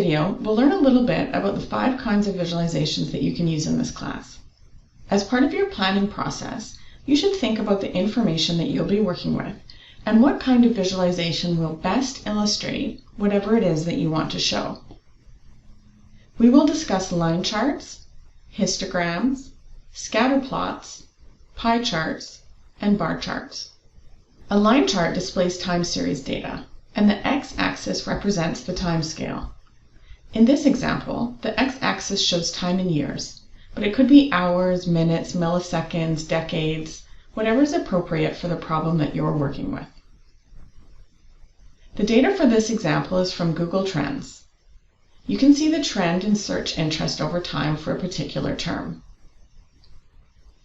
video, we'll learn a little bit about the 5 kinds of visualizations that you can use in this class. As part of your planning process, you should think about the information that you'll be working with and what kind of visualization will best illustrate whatever it is that you want to show. We will discuss line charts, histograms, scatter plots, pie charts, and bar charts. A line chart displays time series data, and the x-axis represents the time scale. In this example, the x-axis shows time in years, but it could be hours, minutes, milliseconds, decades, whatever is appropriate for the problem that you're working with. The data for this example is from Google Trends. You can see the trend in search interest over time for a particular term.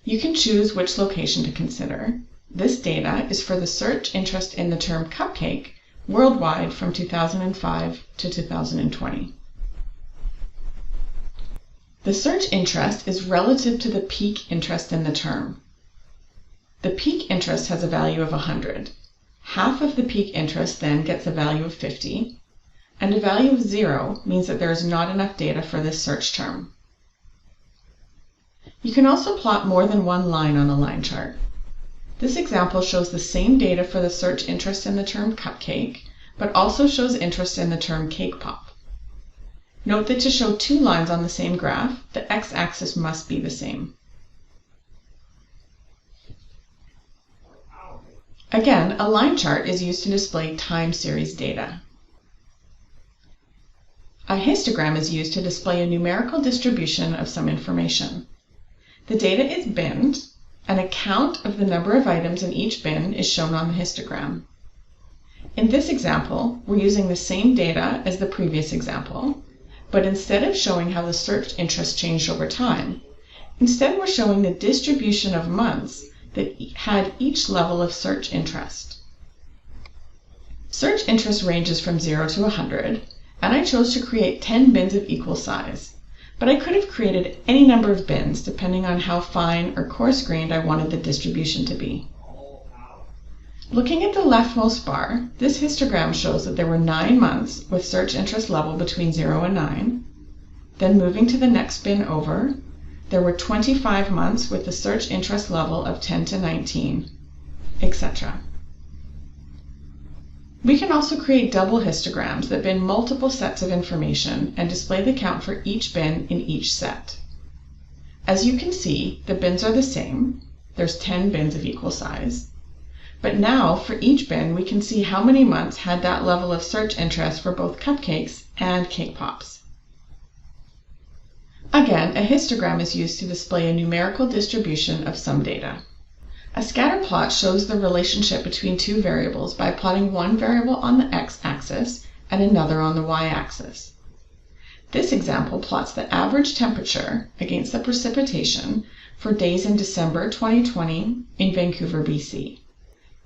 You can choose which location to consider. This data is for the search interest in the term cupcake worldwide from 2005 to 2020. The search interest is relative to the peak interest in the term. The peak interest has a value of 100. Half of the peak interest then gets a value of 50, and a value of 0 means that there is not enough data for this search term. You can also plot more than one line on a line chart. This example shows the same data for the search interest in the term cupcake, but also shows interest in the term cake pop. Note that to show 2 lines on the same graph, the x-axis must be the same. Again, a line chart is used to display time series data. A histogram is used to display a numerical distribution of some information. The data is binned, and a count of the number of items in each bin is shown on the histogram. In this example, we're using the same data as the previous example, but instead of showing how the search interest changed over time, instead we're showing the distribution of months that had each level of search interest. Search interest ranges from 0 to 100, and I chose to create 10 bins of equal size, but I could have created any number of bins depending on how fine or coarse-grained I wanted the distribution to be. Looking at the leftmost bar, this histogram shows that there were 9 months with search interest level between 0 and 9. Then moving to the next bin over, there were 25 months with the search interest level of 10 to 19, etc. We can also create double histograms that bin multiple sets of information and display the count for each bin in each set. As you can see, the bins are the same. There's 10 bins of equal size. But now, for each bin, we can see how many months had that level of search interest for both cupcakes and cake pops. Again, a histogram is used to display a numerical distribution of some data. A scatter plot shows the relationship between 2 variables by plotting one variable on the x-axis and another on the y-axis. This example plots the average temperature against the precipitation for days in December 2020 in Vancouver, BC.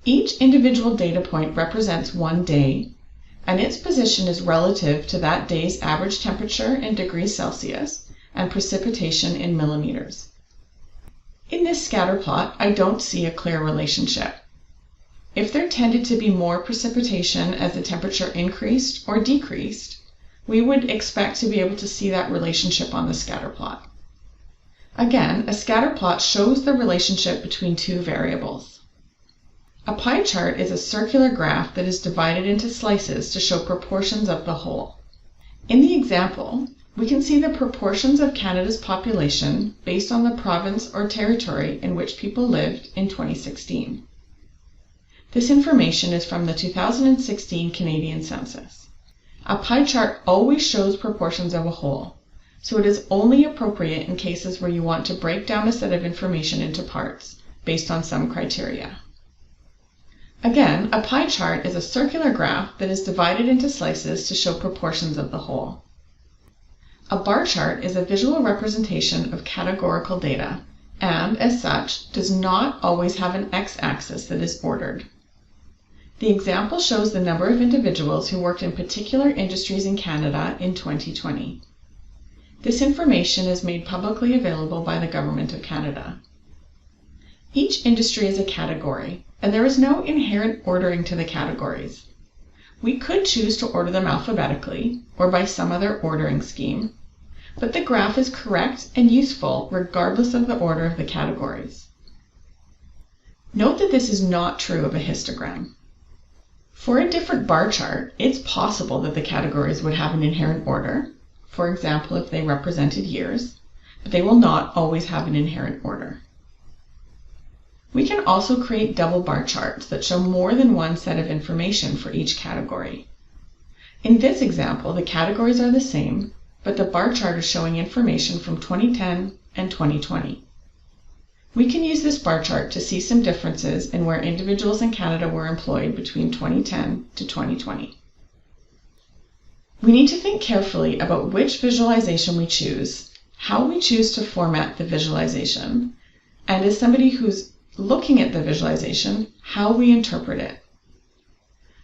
Each individual data point represents one day, and its position is relative to that day's average temperature in degrees Celsius and precipitation in millimeters. In this scatter plot, I don't see a clear relationship. If there tended to be more precipitation as the temperature increased or decreased, we would expect to be able to see that relationship on the scatter plot. Again, a scatter plot shows the relationship between 2 variables. A pie chart is a circular graph that is divided into slices to show proportions of the whole. In the example, we can see the proportions of Canada's population based on the province or territory in which people lived in 2016. This information is from the 2016 Canadian Census. A pie chart always shows proportions of a whole, so it is only appropriate in cases where you want to break down a set of information into parts based on some criteria. Again, a pie chart is a circular graph that is divided into slices to show proportions of the whole. A bar chart is a visual representation of categorical data, and, as such, does not always have an x-axis that is ordered. The example shows the number of individuals who worked in particular industries in Canada in 2020. This information is made publicly available by the Government of Canada. Each industry is a category, and there is no inherent ordering to the categories. We could choose to order them alphabetically or by some other ordering scheme, but the graph is correct and useful regardless of the order of the categories. Note that this is not true of a histogram. For a different bar chart, it's possible that the categories would have an inherent order, for example if they represented years, but they will not always have an inherent order. We can also create double bar charts that show more than one set of information for each category. In this example, the categories are the same, but the bar chart is showing information from 2010 and 2020. We can use this bar chart to see some differences in where individuals in Canada were employed between 2010 to 2020. We need to think carefully about which visualization we choose, how we choose to format the visualization, and as somebody who's looking at the visualization, how we interpret it.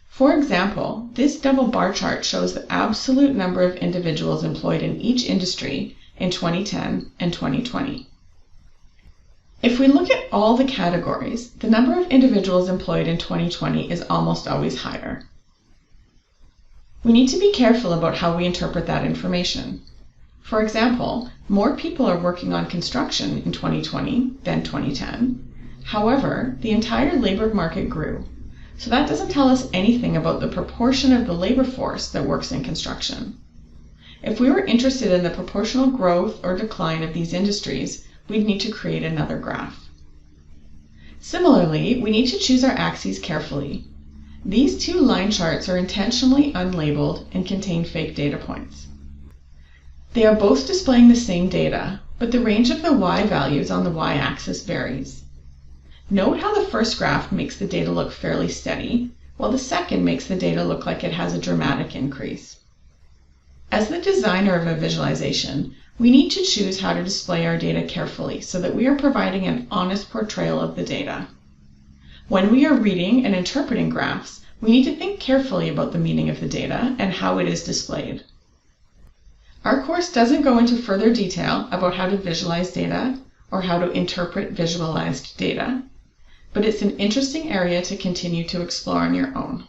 For example, this double bar chart shows the absolute number of individuals employed in each industry in 2010 and 2020. If we look at all the categories, the number of individuals employed in 2020 is almost always higher. We need to be careful about how we interpret that information. For example, more people are working on construction in 2020 than 2010. However, the entire labor market grew, so that doesn't tell us anything about the proportion of the labor force that works in construction. If we were interested in the proportional growth or decline of these industries, we'd need to create another graph. Similarly, we need to choose our axes carefully. These two line charts are intentionally unlabeled and contain fake data points. They are both displaying the same data, but the range of the y values on the y-axis varies. Note how the first graph makes the data look fairly steady, while the second makes the data look like it has a dramatic increase. As the designer of a visualization, we need to choose how to display our data carefully so that we are providing an honest portrayal of the data. When we are reading and interpreting graphs, we need to think carefully about the meaning of the data and how it is displayed. Our course doesn't go into further detail about how to visualize data or how to interpret visualized data, but it's an interesting area to continue to explore on your own.